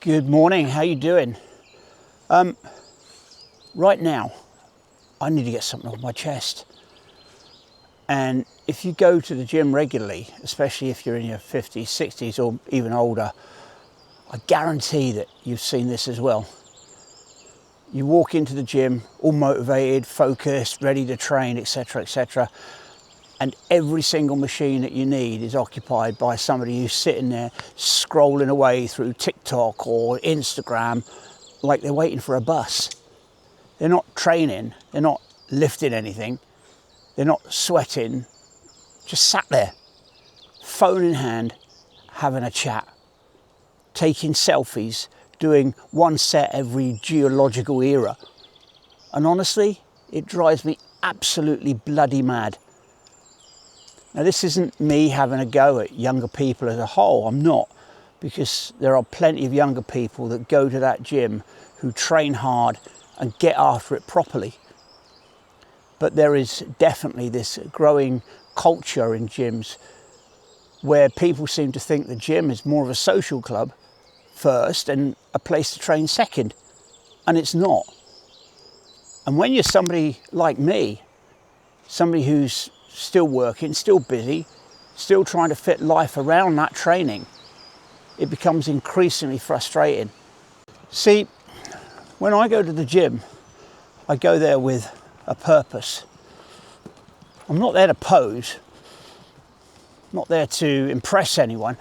Good morning, how you doing? Right now, I need to get something off my chest. And if you go to the gym regularly, especially if you're in your 50s, 60s or even older, I guarantee that you've seen this as well. You walk into the gym all motivated, focused, ready to train, etc., etc. And every single machine that you need is occupied by somebody who's sitting there scrolling away through TikTok or Instagram like they're waiting for a bus. They're not training, they're not lifting anything, they're not sweating, just sat there, phone in hand, having a chat, taking selfies, doing one set every geological era. And honestly, it drives me absolutely bloody mad. Now, this isn't me having a go at younger people as a whole. I'm not, because there are plenty of younger people that go to that gym who train hard and get after it properly. But there is definitely this growing culture in gyms where people seem to think the gym is more of a social club first and a place to train second, and it's not. And when you're somebody like me, somebody who's still working, still busy, still trying to fit life around that training, it becomes increasingly frustrating. See, when I go to the gym, I go there with a purpose. I'm not there to pose, I'm not there to impress anyone.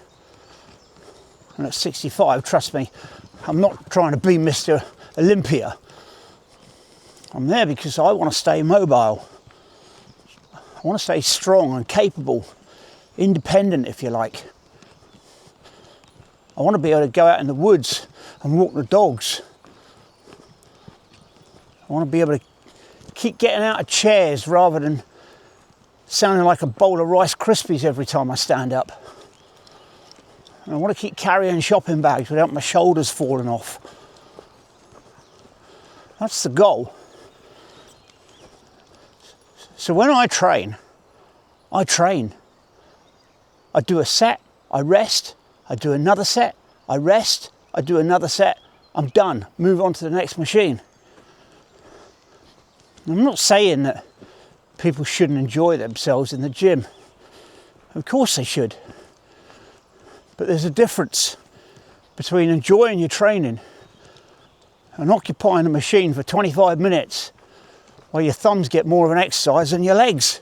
And at 65, trust me, I'm not trying to be Mr. Olympia. I'm there because I want to stay mobile. I want to stay strong and capable, independent if you like. I want to be able to go out in the woods and walk the dogs. I want to be able to keep getting out of chairs rather than sounding like a bowl of Rice Krispies every time I stand up. And I want to keep carrying shopping bags without my shoulders falling off. That's the goal. So when I train. I do a set, I rest, I do another set, I rest, I do another set, I'm done, move on to the next machine. I'm not saying that people shouldn't enjoy themselves in the gym. Of course they should. But there's a difference between enjoying your training and occupying a machine for 25 minutes while your thumbs get more of an exercise than your legs.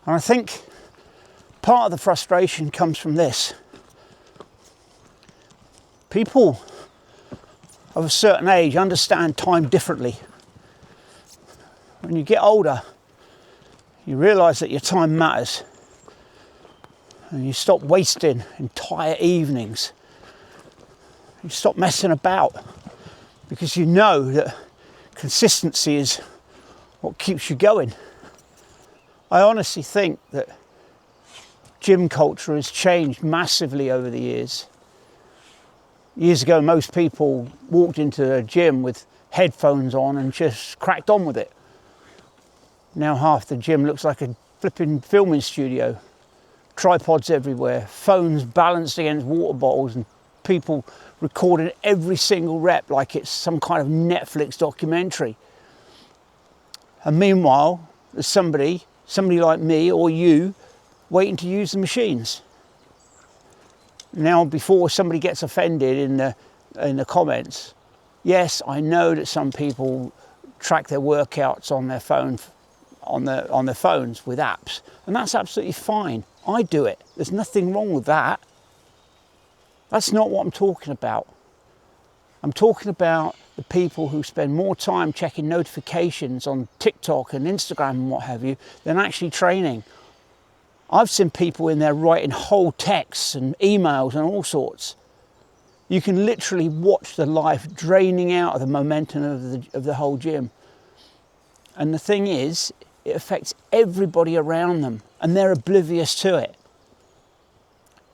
And I think part of the frustration comes from this. People of a certain age understand time differently. When you get older, you realise that your time matters. And you stop wasting entire evenings. You stop messing about because you know that consistency is what keeps you going. I honestly think that gym culture has changed massively over the years. Years ago, most people walked into a gym with headphones on and just cracked on with it. Now half the gym looks like a flipping filming studio. Tripods everywhere, phones balanced against water bottles, and people recording every single rep like it's some kind of Netflix documentary. And meanwhile, there's somebody like me or you waiting to use the machines. Now, before somebody gets offended in the comments, yes, I know that some people track their workouts on their phone, on their phones with apps, and that's absolutely fine. I do it. There's nothing wrong with that. That's not what I'm talking about. I'm talking about the people who spend more time checking notifications on TikTok and Instagram and what have you than actually training. I've seen people in there writing whole texts and emails and all sorts. You can literally watch the life draining out of the momentum of the whole gym. And the thing is, it affects everybody around them and they're oblivious to it.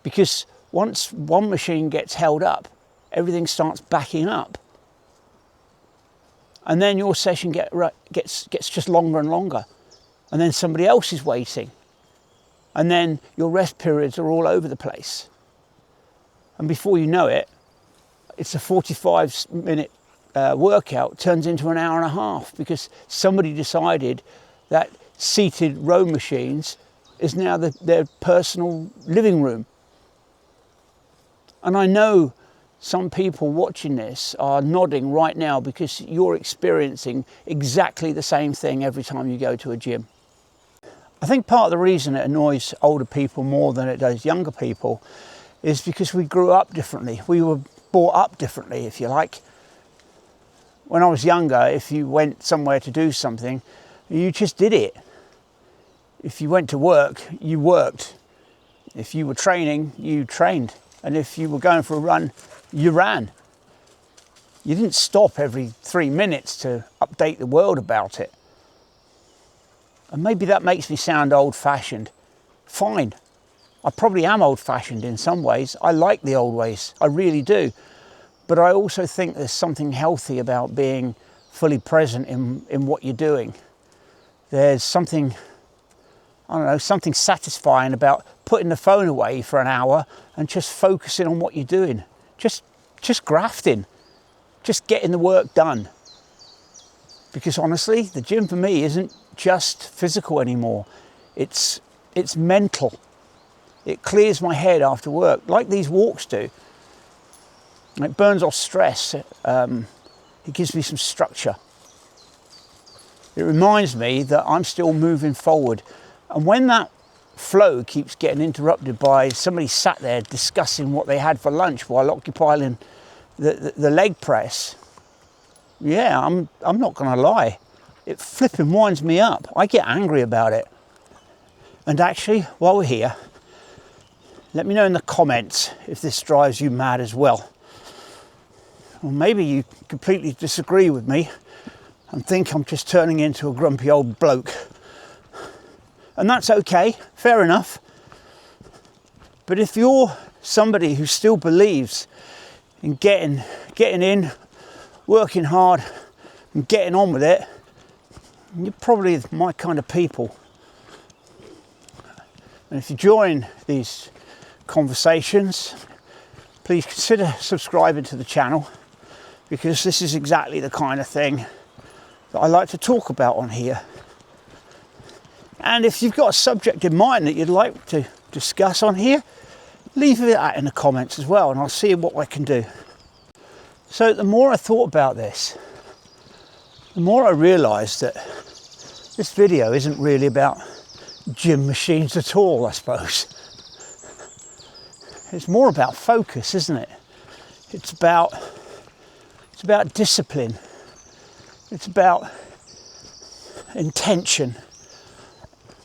Because once one machine gets held up, everything starts backing up. And then your session gets just longer and longer. And then somebody else is waiting. And then your rest periods are all over the place. And before you know it, it's a 45-minute workout turns into an hour and a half because somebody decided that seated row machines is now their personal living room. And I know some people watching this are nodding right now because you're experiencing exactly the same thing every time you go to a gym. I think part of the reason it annoys older people more than it does younger people is because we grew up differently. We were brought up differently, if you like. When I was younger, if you went somewhere to do something, you just did it. If you went to work, you worked. If you were training, you trained. And if you were going for a run, you ran. You didn't stop every 3 minutes to update the world about it. And maybe that makes me sound old-fashioned. Fine. I probably am old-fashioned in some ways. I like the old ways. I really do. But I also think there's something healthy about being fully present in what you're doing. There's something, I don't know, something satisfying about putting the phone away for an hour and just focusing on what you're doing. Just grafting. Just getting the work done. Because honestly, the gym for me isn't just physical anymore. It's mental. It clears my head after work, like these walks do. It burns off stress. It gives me some structure. It reminds me that I'm still moving forward. And when that flow keeps getting interrupted by somebody sat there discussing what they had for lunch while occupying the leg press, yeah, I'm not going to lie. It flipping winds me up. I get angry about it. And actually, while we're here, let me know in the comments if this drives you mad as well. Or maybe you completely disagree with me and think I'm just turning into a grumpy old bloke. And that's okay, fair enough. But if you're somebody who still believes in getting in, working hard and getting on with it, you're probably my kind of people. And if you join these conversations, please consider subscribing to the channel, because this is exactly the kind of thing that I like to talk about on here. And if you've got a subject in mind that you'd like to discuss on here, leave that in the comments as well, and I'll see what I can do. So the more I thought about this, the more I realised that this video isn't really about gym machines at all, I suppose. It's more about focus, isn't it? It's about discipline. It's about intention.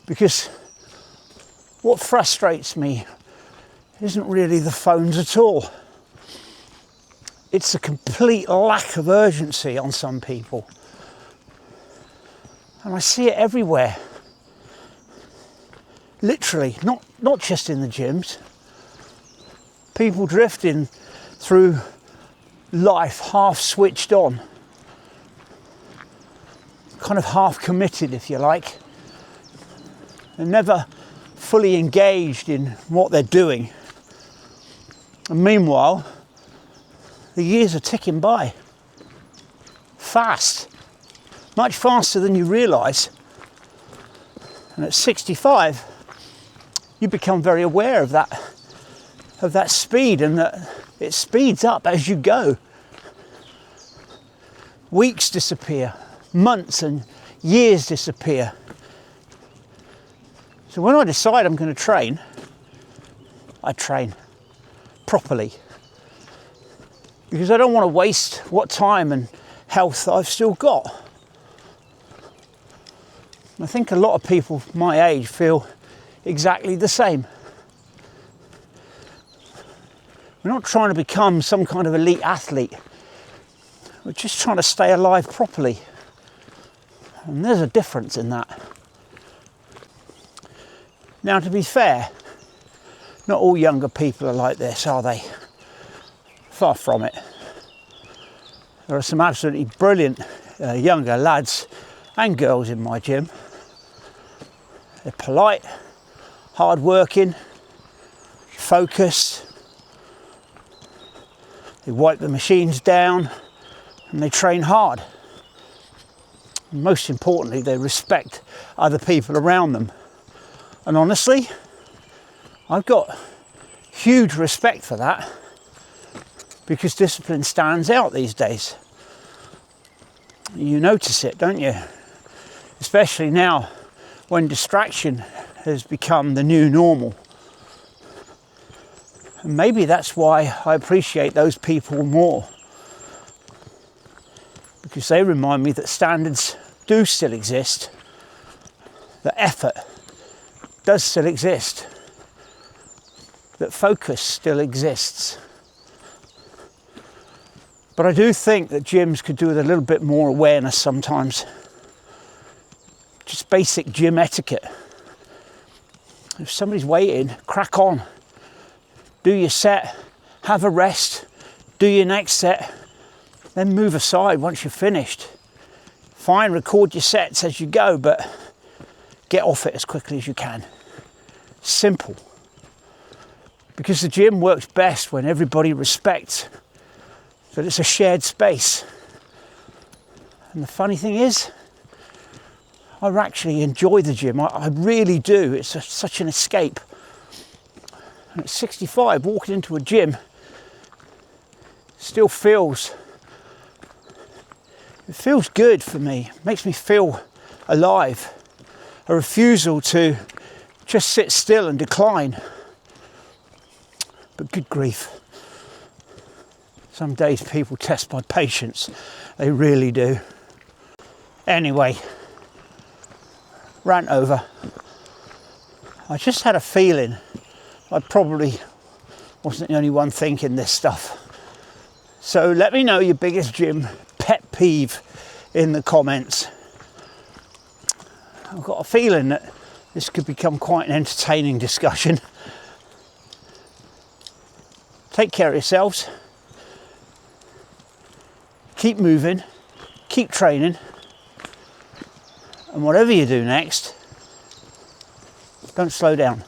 Because what frustrates me isn't really the phones at all. It's a complete lack of urgency on some people. And I see it everywhere. Literally, not just in the gyms. People drifting through life half switched on. Kind of half committed, if you like. They're never fully engaged in what they're doing. And meanwhile, the years are ticking by. Fast. Much faster than you realise. And at 65, you become very aware of that speed, and that it speeds up as you go. Weeks disappear, months and years disappear. So when I decide I'm going to train, I train properly. Because I don't want to waste what time and health I've still got. I think a lot of people my age feel exactly the same. We're not trying to become some kind of elite athlete. We're just trying to stay alive properly. And there's a difference in that. Now, to be fair, not all younger people are like this, are they? Far from it. There are some absolutely brilliant younger lads and girls in my gym. They're polite, hard-working, focused, They wipe the machines down and they train hard. And most importantly, they respect other people around them. And honestly, I've got huge respect for that, because discipline stands out these days. You notice it, don't you? Especially now when distraction has become the new normal. And maybe that's why I appreciate those people more, because they remind me that standards do still exist, that effort does still exist, that focus still exists. But I do think that gyms could do with a little bit more awareness sometimes. Just basic gym etiquette. If somebody's waiting, crack on. Do your set, have a rest, do your next set, then move aside once you're finished. Fine, record your sets as you go, but get off it as quickly as you can. Simple. Because the gym works best when everybody respects that it's a shared space. And the funny thing is, I actually enjoy the gym. I really do. It's such an escape. And at 65, walking into a gym still feels good for me. It makes me feel alive. A refusal to just sit still and decline. But good grief. Some days people test my patience. They really do. Anyway, rant over. I just had a feeling I probably wasn't the only one thinking this stuff. So let me know your biggest gym pet peeve in the comments. I've got a feeling that this could become quite an entertaining discussion. Take care of yourselves. Keep moving. Keep training. And whatever you do next, don't slow down.